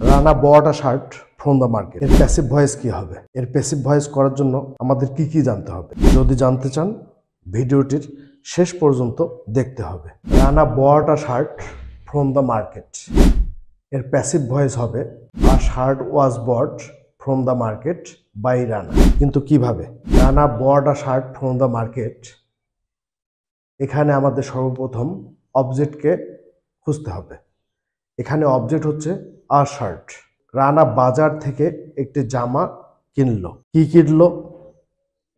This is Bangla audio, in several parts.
Rana bought a shirt from the market। এর প্যাসিভ ভয়েস কি হবে? এর প্যাসিভ ভয়েস করার জন্য আমাদের কি জানতে হবে? যদি জানতে চান ভিডিওটির শেষ পর্যন্ত দেখতে হবে। Rana bought a shirt from the market। এর প্যাসিভ ভয়েস হবে a shirt was bought from the market by Rana. কিন্তু কিভাবে? Rana bought a shirt from the market। এখানে আমাদের সর্বপ্রথম অবজেক্টকে খুঁজতে হবে। এখানে অবজেক্ট হচ্ছে আ শার্ট। রানা বাজার থেকে একটি জামা কিনলো। কি কিনলো?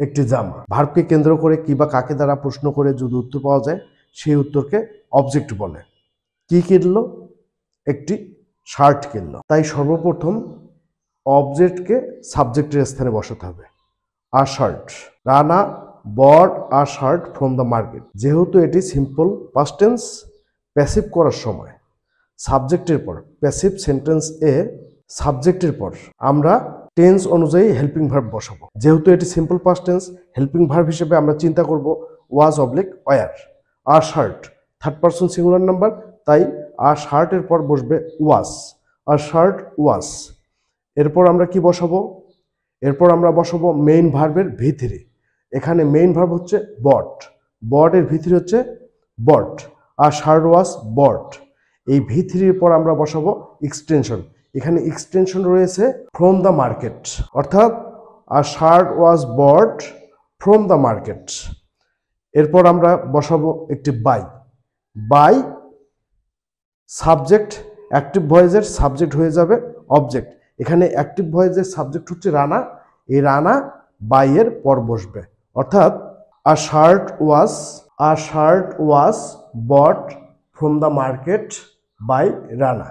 একটি জামা। ভার্বকে কেন্দ্র করে কি বা কাকে দ্বারা প্রশ্ন করে যদি উত্তর পাওয়া যায় সেই উত্তরকে অবজেক্ট বলে। কি কিনলো? একটি শার্ট কিনলো। তাই সর্বপ্রথম অবজেক্টকে সাবজেক্টের স্থানে বসাতে হবে। A shirt. Rana bought a shirt from the market. যেহেতু এটি সিম্পল পাস্ট টেন্স, প্যাসিভ করার সময় সাবজেক্টের পর প্যাসিভ সেন্টেন্স এ সাবজেক্টের পর আমরা টেন্স অনুযায়ী হেল্পিং ভার্ব বসাবো। যেহেতু এটি simple past tense, helping verb হিসেবে আমরা চিন্তা করব ওয়াজ অবলিক ওয়ার। আর shirt third person singular number, তাই আর শার্টের পর বসবে ওয়াজ। আর শার্ট ওয়াজ। এরপর আমরা কি বসাবো? এরপর আমরা বসাবো মেইন ভার্বের ভিতরে। এখানে মেইন ভার্ব হচ্ছে বট। বটের ভিতরে হচ্ছে বট। আর শার্ট ওয়াজ বট। এই ভি3-এর পর আমরা বসাবো এক্সটেনশন। এখানে এক্সটেনশন রয়েছে ফ্রম দ্য মার্কেট, অর্থাৎ a shirt was bought from the market. এরপর আমরা বসাবো একটি বাই। বাই সাবজেক্ট, অ্যাক্টিভ ভয়েসের সাবজেক্ট হয়ে যাবে অবজেক্ট। এখানে অ্যাক্টিভ ভয়েসের সাবজেক্ট হচ্ছে রানা। এই রানা বাই এর পর বসবে, অর্থাৎ a shirt was bought from the market by Rana.